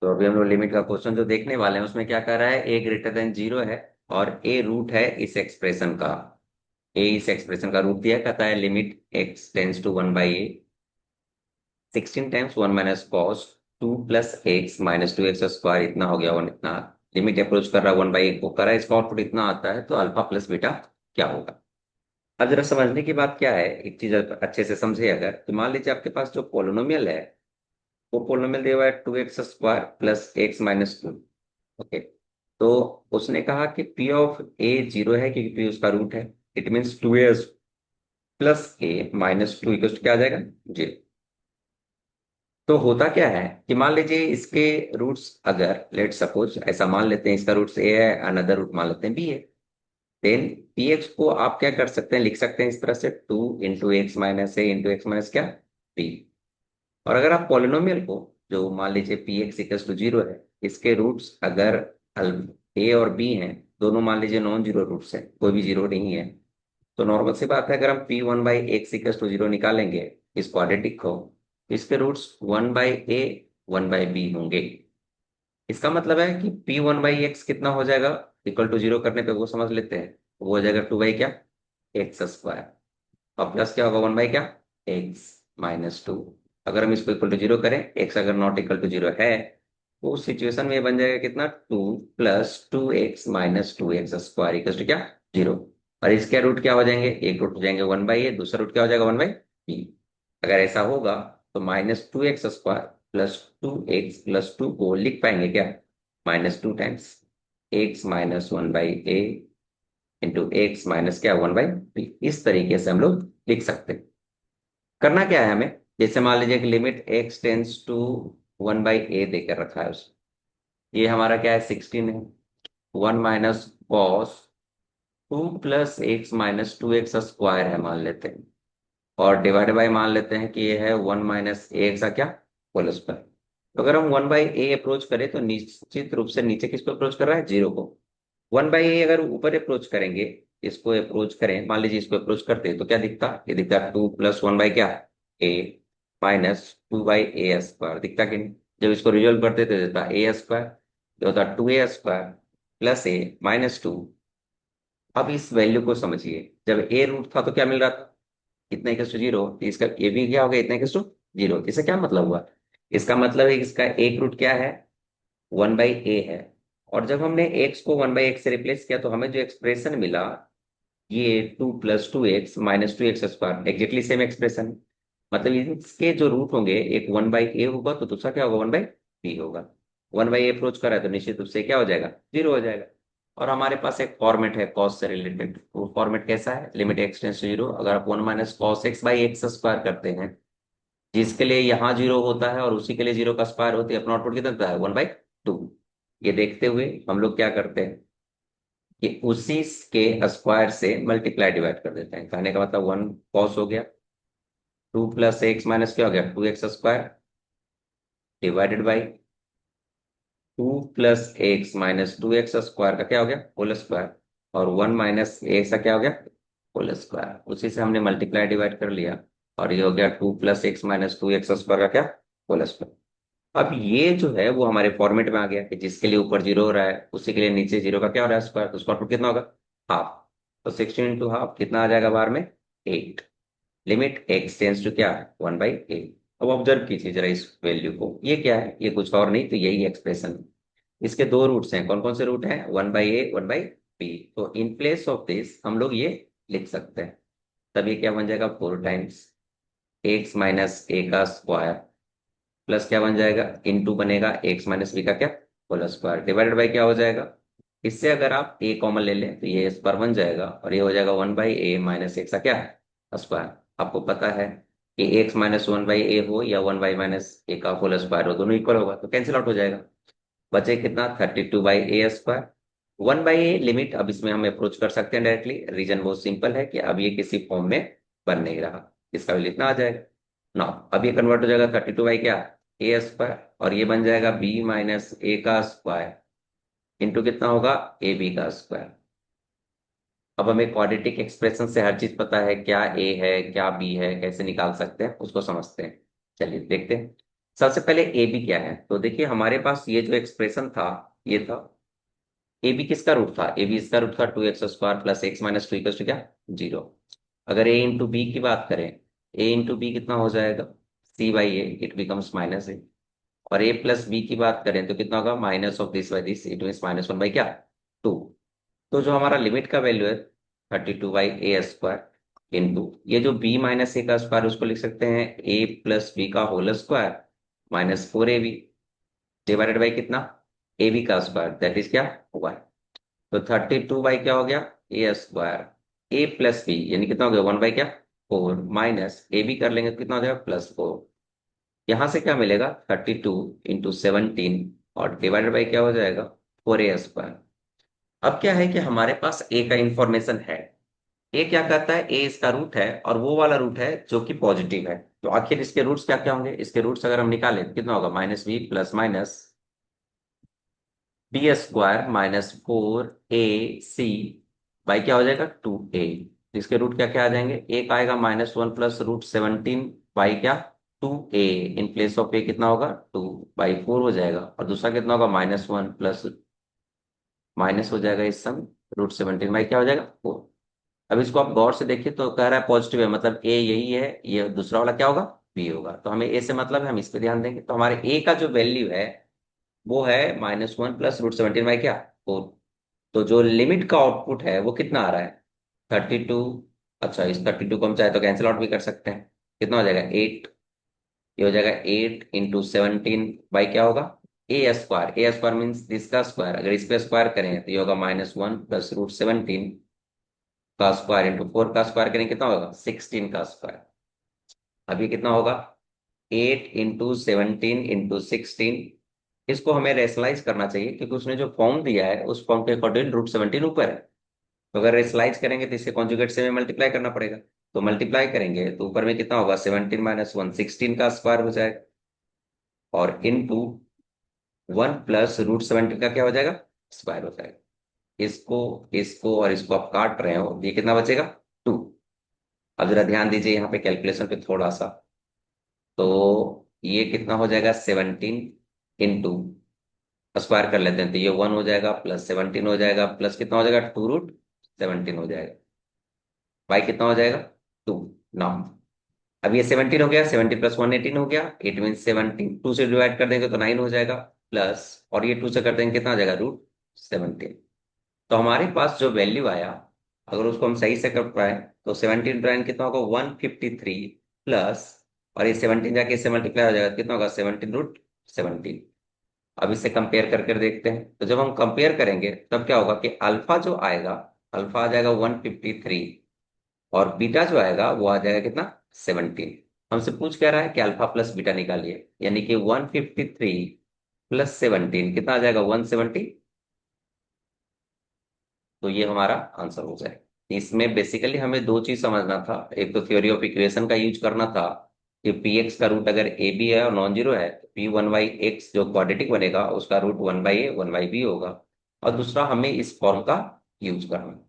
तो अभी हम लोग लिमिट का क्वेश्चन जो देखने वाले हैं उसमें क्या कर रहा है, ए ग्रेटर देन जीरो है और ए रूट है इस एक्सप्रेशन का। ए इस एक्सप्रेशन का रूट दिया, कहता है limit x tends to one by a 16 times one minus cos two plus x minus two x square, इतना हो गया वन, इतना लिमिट अप्रोच कर रहा है वन बाई ए को कर रहा है, इसका आउटपुट इतना आता है, तो अल्फा प्लस बीटा क्या होगा। अब जरा समझने की बात क्या है, एक चीज अच्छे से समझे अगर, तो मान लीजिए आपके पास जो पोलिनोमियल है वो पोलिनोमियल दिया हुआ है 2x² plus x minus to. Okay, तो उसने कहा कि पी ऑफ ए जीरो है क्योंकि पी उसका रूट है। It means 2a plus a minus two equal क्या आ जाएगा, जीरो। तो होता क्या है कि मान लीजिए इसके रूट्स, अगर लेट सपोज ऐसा मान लेते हैं इसका रूट्स ए है, अनदर रूट मान लेते हैं बी है, देन पी एक्स को आप क्या कर सकते हैं, लिख सकते हैं इस तरह से 2 into x minus a into x minus क्या, बी। और अगर आप पॉलिनोमियल को, जो मान लीजिए p x equal to zero है, इसके रूट्स अगर ए और बी हैं, दोनों मान लीजिए नॉन जीरो रूट्स हैं, कोई भी जीरो नहीं है, तो नॉर्मल सी बात है, अगर हम p one by x equal to zero निकालेंगे इस क्वाड्रेटिक को, इसके roots one by a one by b होंगे। इसका मतलब है कि पी वन बाई एक्स कितना हो जाएगा, इक्वल टू जीरो करने पे वो समझ लेते हैं, वो हो जाएगा टू बाई क्या, एक्स स्क्वायर, और प्लस क्या होगा वन बाई क्या, एक्स माइनस टू। अगर हम इसको इक्वल टू जीरो करें, एक्स अगर नॉट इक्वल टू जीरो है, तो उस सिचुएशन में ये बन जाएगा कितना, two plus two x minus two x square equal to क्या, जीरो। और इसके रूट क्या हो जाएंगे, एक रूट हो जाएंगे वन बाई ए, दूसरा रूट क्या हो जाएगा वन बाई बी। अगर ऐसा होगा तो minus two x square plus two x plus two को लिख पाएंगे क्या, minus two times x minus one by A into x minus क्या वन बाई बी। इस तरीके से हम लोग लिख सकते हैं। करना क्या है हमें, जैसे मान लीजिए कि limit x tends to one by a देकर रखा है उस, ये हमारा क्या है 16 है, one minus cos two plus x minus two x square है मान लेते हैं, और डिवाइड बाय मान लेते हैं कि ये है वन माइनस ए एक्स का क्या, होल स्क्वायर। तो अगर हम वन बाई ए अप्रोच करें तो निश्चित रूप से नीचे किसको अप्रोच कर रहा है, जीरो को। वन बाई ए अगर ऊपर अप्रोच करेंगे, इसको अप्रोच करें, मान लीजिए इसको अप्रोच करते हैं तो क्या दिखता, ये दिखता टू प्लस वन बाई क्या, a minus two by a square, दिखता कि नहीं। जब इसको रिजोल्व करते तो देता ए स्क्वायर, जो होता two a square plus a minus two. अब इस वैल्यू को समझिए, जब ए रूट था तो क्या मिल रहा था, इतना इक्वल टू जीरो, तो इसका ये भी क्या हो गया, इतना इक्वल टू जीरो। इससे क्या मतलब हुआ, इसका मतलब है कि इसका एक रूट क्या है, वन बाई ए है। और जब हमने एक्स को वन बाई एक्स से रिप्लेस किया तो हमें जो एक्सप्रेशन मिला, ये to plus two x minus two x square, exactly same expression. मतलब इसके जो रूट होंगे, एक वन बाई ए होगा तो दूसरा क्या होगा, वन बाई बी होगा। वन बाई ए अप्रोच करा है तो निश्चित रूप से क्या हो जाएगा, जीरो हो जाएगा। और हमारे पास एक फॉर्मेट है कॉस से रिलेटेड, वो फॉर्मेट कैसा है, limit x tends to zero, अगर आप one minus cos x by x square करते हैं, जिसके लिए यहाँ जीरो होता है और उसी के लिए जीरो का स्क्वायर होती है, अपना आउटपुट कितना होता है, वन बाई टू। ये देखते हुए हम लोग क्या करते हैं कि उसी के स्क्वायर से मल्टीप्लाई डिवाइड कर देते हैं, कहने का मतलब वन कॉस हो गया, टू प्लस एक्स माइनस क्या हो गया, two x square divided by two plus x minus two x square का क्या हो गया, होल स्क्वायर, और वन माइनस एक्स का क्या हो गया, होल स्क्वायर। उसी से हमने मल्टीप्लाई डिवाइड कर लिया, और ये हो गया to plus x minus two x square का क्या, होल स्क्वायर। अब ये जो है वो हमारे फॉर्मेट में आ गया कि जिसके लिए ऊपर जीरो हो रहा है उसी के लिए नीचे जीरो का क्या हो रहा है, स्क्वायर, तो उसका आउटपुट कितना होगा, हाफ। तो 16 इंटू हाफ कितना आ जाएगा बार में, 8। लिमिट एक्स टेंस टू क्या है, वन बाई ए। अब ऑब्जर्व कीजिए जरा इस वैल्यू को, ये क्या है, ये कुछ और नहीं तो यही एक्सप्रेशन है। इसके दो रूट्स हैं, कौन कौन से रूट हैं, one by a one by b. तो इन प्लेस ऑफ दिस हम लोग ये लिख सकते हैं। तब ये क्या बन जाएगा, फोर टाइम्स एक्स माइनस ए का स्क्वायर प्लस क्या बन जाएगा, इनटू बनेगा एक्स माइनस बी का क्या, होल स्क्वायर डिवाइडेड बाई क्या हो जाएगा। इससे अगर आप ए कॉमन ले लें तो ये स्क्वायर बन जाएगा, और ये हो जाएगा one by A minus x का क्या स्क्वायर। आपको पता है कि एक्स माइनस वन बाई ए हो या वन बाई माइनस ए का होल स्क्वायर हो, दोनों इक्वल होगा तो कैंसिल आउट हो जाएगा। बचे कितना, 32 by a square. One by a limit अब इसमें हम अप्रोच कर सकते हैं डायरेक्टली, रीजन बहुत सिंपल है कि अब ये किसी फॉर्म में बन नहीं रहा, इसका वैल्यू इतना आ जाएगा। ना अब ये कन्वर्ट हो जाएगा 32 बाई क्या, ए स्क्वायर, और ये बन जाएगा बी माइनस ए का स्क्वायर इंटू कितना होगा, ए बी का स्क्वायर। अब हमें क्वाड्रेटिक एक्सप्रेशन से हर चीज पता है, क्या ए है क्या बी है, कैसे निकाल सकते हैं उसको समझते हैं। चलिए देखते हैं। सबसे पहले ए बी क्या है, तो देखिए हमारे पास ये जो एक्सप्रेशन था ये था, ए बी किसका रूट था, ए बी इसका रूट था 2x² plus x minus 2 equal to क्या, 0। अगर ए इंटू बी की बात करें, ए इंटू बी कितना हो जाएगा, c/a, इट बिकम्स -a। और ए प्लस बी की बात करें तो कितना होगा, minus of this by this, it mean -1 by क्या, 2। तो जो हमारा लिमिट का वैल्यू है 32/a² इंटू ये जो b माइनस ए का स्क्वायर उसको लिख सकते हैं a प्लस बी का whole square -4ab divided by कितना, ए बी का स्क्वायर दैट इज क्या, 1। तो 32 बाई क्या हो गया, a² ए प्लस बी यानी कितना हो गया, 1 बाई क्या, 4 माइनस ए बी कर लेंगे तो कितना हो जाएगा, +4। यहां से क्या मिलेगा, 32 × 17 और डिवाइडेड बाई क्या हो जाएगा, 4a²। अब क्या है कि हमारे पास ए का इंफॉर्मेशन है, ए क्या कहता है, ए इसका रूट है और वो वाला रूट है जो कि पॉजिटिव है। तो आखिर इसके रूट्स क्या क्या होंगे, इसके रूट्स अगर हम निकालें तो कितना होगा, -b plus minus b² -4ac by क्या हो जाएगा, 2a। इसके रूट क्या क्या आ जाएंगे, एक आएगा -1 प्लस √17 बाई क्या, 2a। इन प्लेस ऑफ ए कितना होगा, 2/4 हो जाएगा। और दूसरा कितना होगा, -1 प्लस माइनस हो जाएगा इस सम √17 बाई क्या हो जाएगा, 4। अब इसको आप गौर से देखिए तो कह रहा है पॉजिटिव है, मतलब ए यही है, ये दूसरा वाला क्या होगा, बी होगा। तो हमें ए से मतलब है, हम इस पे ध्यान देंगे। तो हमारे ए का जो वैल्यू है वो है -1 प्लस √17 बाई क्या, 4। तो जो लिमिट का आउटपुट है वो कितना आ रहा है, 32। अच्छा, इस 32 को हम चाहे तो कैंसिल आउट भी कर सकते हैं, कितना हो जाएगा, 8। ये हो जाएगा 8 × 17 बाई क्या होगा, a²। a² मीन्स दिस का स्क्वायर, अगर इस पे स्क्वायर करें तो ये होगा -1 प्लस √17 का स्क्वायर इंटू 4 का स्क्वायर करेंगे कितना होगा, 16 का स्क्वायर। अभी कितना होगा, 8 × 17 × 16। इसको हमें रेशनलाइज करना चाहिए क्योंकि उसने जो फॉर्म दिया है उस फॉर्म के अकॉर्डिंग √17 ऊपर है। तो अगर रेशनलाइज करेंगे तो इसे कॉन्जुगेट से मल्टीप्लाई करना पड़ेगा। तो मल्टीप्लाई करेंगे तो ऊपर में कितना होगा, 17 - 1 16 का स्क्वायर हो जाएगा और इनटू 1 प्लस √17 का क्या हो जाएगा, स्क्वायर हो जाएगा। इसको इसको और इसको आप काट रहे हो, ये कितना बचेगा, 2। अब जरा ध्यान दीजिए यहाँ पे कैलकुलेशन पे थोड़ा सा, तो ये कितना हो जाएगा, 17 इंटू स्क्वायर कर लेते हैं तो ये 1 हो जाएगा प्लस 17 हो जाएगा प्लस कितना हो जाएगा, 2√17 हो जाएगा बाई कितना हो जाएगा, 2। नाउ अब ये 17 हो गया, 17 प्लस 1 18 हो गया, इट मीन 17 2 से डिवाइड कर देंगे तो 9 हो जाएगा प्लस, और ये 2 से कर देंगे कितना हो जाएगा, √17। तो हमारे पास जो वैल्यू आया, अगर उसको हम सही से कर पाए तो 17 कितना होगा, 153 प्लस, और ये 17 जाके इससे मल्टीप्लाई हो जाएगा कितना होगा, 17√17। अब इसे कंपेयर करके देखते हैं, तो जब हम कंपेयर करेंगे तब क्या होगा कि अल्फा जो आएगा, अल्फा आ जाएगा 153 और बीटा जो आएगा वो आ जाएगा कितना, 17। हमसे पूछ क्या रहा है कि अल्फा प्लस बीटा निकालिए, यानी कि 153 प्लस 17 कितना आ जाएगा, 170। तो ये हमारा आंसर हो जाए। इसमें बेसिकली हमें दो चीज समझना था, एक तो थ्योरी ऑफ इक्वेशन का यूज करना था कि पी एक्स का रूट अगर ए बी है और नॉन जीरो है तो p1/x जो क्वाड्रेटिक बनेगा उसका रूट 1/a 1/b होगा। और दूसरा हमें इस फॉर्म का यूज करना।